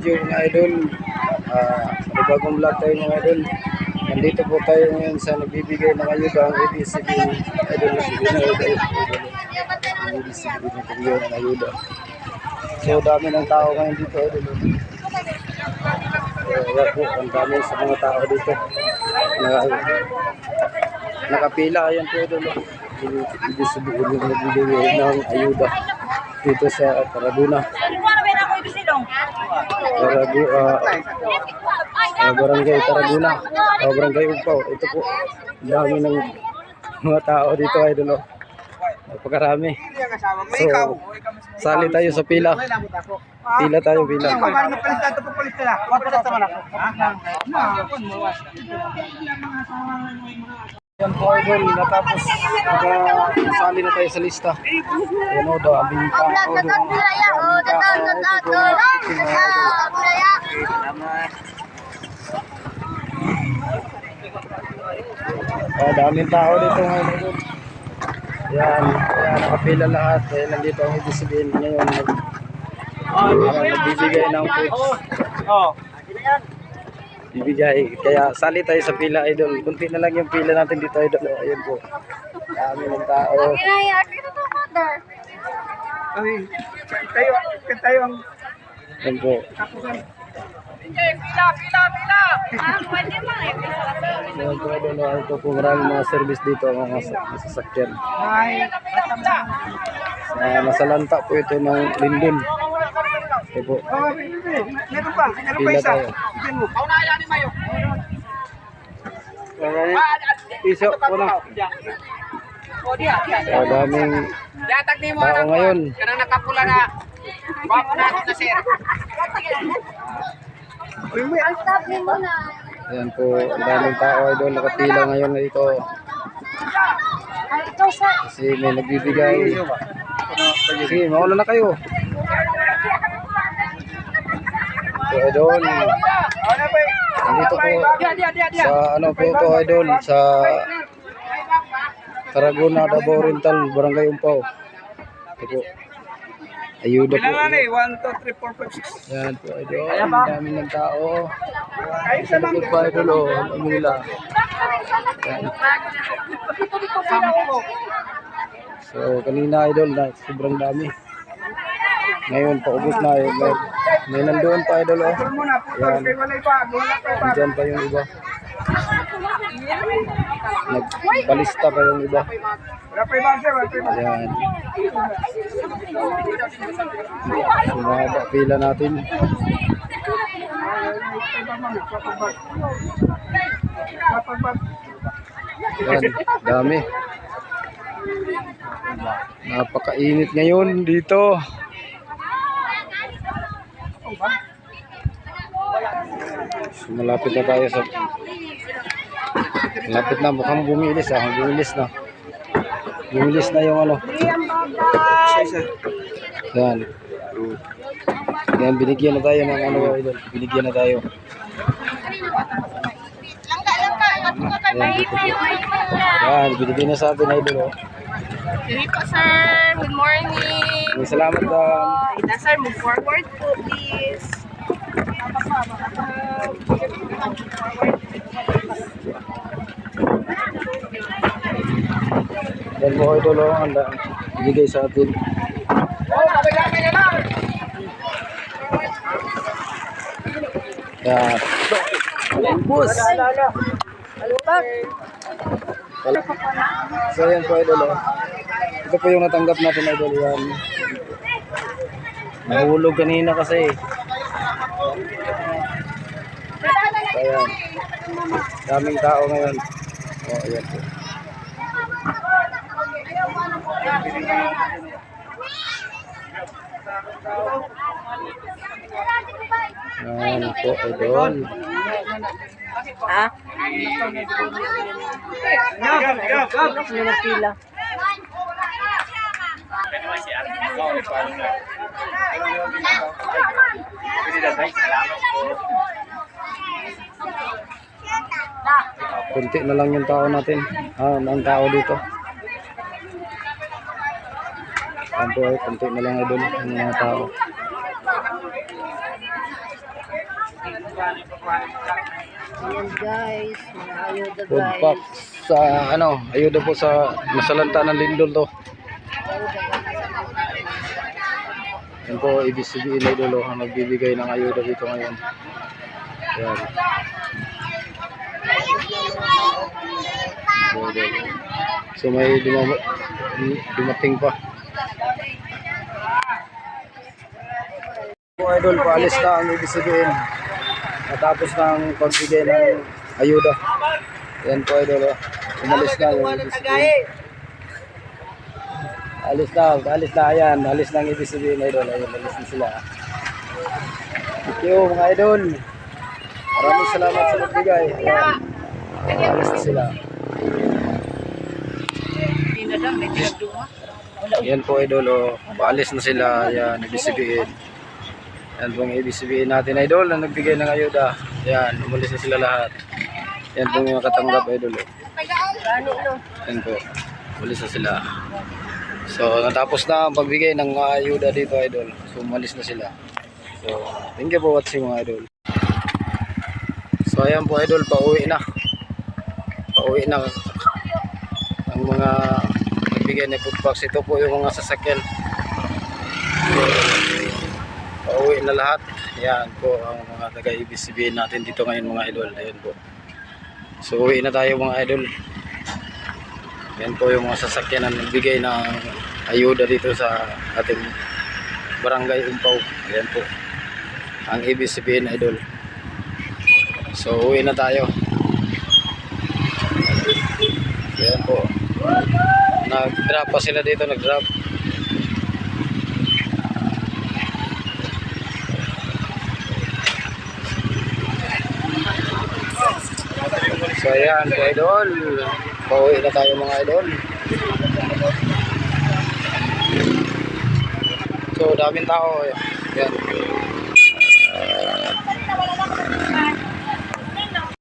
Yung mga idol, bagong vlog tayo mga idol. Nandito po tayo ngayon sa nagbibigay ng ayuda ang ABS-CBN idol na si Bino idol. Ang ABS-CBN nagbibigay ng ayuda. So dami ng tao ngayon dito idol. Kaya po, ang dami sa mga tao dito. Nakapila, ayan po idol. ABS-CBN nagbibigay ng ayuda dito sa Tarragona. Barangay Tarragona, Barangay Ugpaw. Ito po, dami ng mga tao dito idol. Napakarami. So, sali tayo sa pila. Pila tayo, pila. Yan po idol, natapos sali na tayo sa lista. Yan o, daming tao. Daming tao dito ngayon. Yan, nakapila lahat. Kaya nandito ang ABS-CBN ngayon. Nagbibigay ng foods. Bibigay. Kaya sali tayo sa pila idol. Kunti na lang yung pila natin dito idol. Ayun po. Dami ng tao. Ayun po. Ito po maraming mga service dito, mga sasakyan. Nasalanta po ito ng Lindon. Ito po. Pila tayo. Iso po na. Daming tao ngayon. Ayan po, daming tao idol, nakapila ngayon dito. Kasi may nagbibigay. Sige, mauna na kayo. So idol, nandito po sa ano po ito idol, sa Tarragona, Davao Oriental, Barangay Ugpaw. Ito po. Ayuda po. 1, 2, 3, 4, 5, 6. Yan po idol, ang dami ng tao. Sa likod pa idol o, ang nila. So kanina idol na sobrang dami. Ngayon paubos na yun. May nandoon pa idol o. Yan. Diyan pa yung iba. Nagbalista pa yung iba. Ayan. Sumaba pila natin. Ayan, dami. Napakainit ngayon dito. So, malapit na tayo sa malapit na, mukhang bumilis na. Bumilis na yung ano. Yan. Yan, binigyan na tayo ng ano idol. Binigyan na tayo. Yan, binigyan na sa atin idol. Dito sir, good morning. Salamat Sir, move forward po please. Yan po idol, ang binigay sa atin. Yan. Bus. So yan po idol. Ito po yung natanggap natin idol. Yan. Nahulog kanina kasi. Ayan. Daming tao ngayon. O, ayan po. Ayan po, idol. Ha? Pila. Kunti na lang yung tao natin. Ang tao dito. Kunti na lang idol yung mga tao. Ayan guys, mga ayuda Food guys. pack sa ano, ayuda po sa nasalanta ng lindol to. Yan po, ABS-CBN Idol ang nagbibigay ng ayuda dito ngayon. Yan. So may dumating pa. Po Idol, paalis na ang ABS-CBN. Natapos ng pagbigay ng ayuda. Yan po Idol. Umalis na yung ABS-CBN. Alis na, ayan. Alis na ang ABS-CBN Idol. Ayan, alis na sila. Thank you mga Idol. Maraming salamat sa nagbigay. Ayan. Alis na sila. Yan po Idol. Oh. Paalis na sila. Ayan, ABS-CBN. Yan po ang ABS-CBN natin Idol na nagbigay ng ayuda. Ayan, umalis na sila lahat. Yan po yung katanggap Idol. Oh. Yan po. Umalis na sila. So, natapos na ang pagbigay ng ayuda dito, Idol. So, umalis na sila. So, thank you for watching mga Idol. So, ayan po, Idol. Pauwi na. Pauwi na ang mga nagbigay ng food packs. Ito po yung mga sasakyan. So, pauwi na lahat. Ayan po ang mga taga-ABS-CBN natin dito ngayon mga Idol. Ayan po. So, uwi na tayo mga Idol. Yan po yung mga sasakyan na nagbigay ng ayuda dito sa ating barangay Umpaw. Yan po ang ABS-CBN Idol. So uwi na tayo. Yan po. Nag-drop pa sila dito, nag-drop. So ayan po Idol. Pauwi na tayo mga Idol. So daming tao. Yan.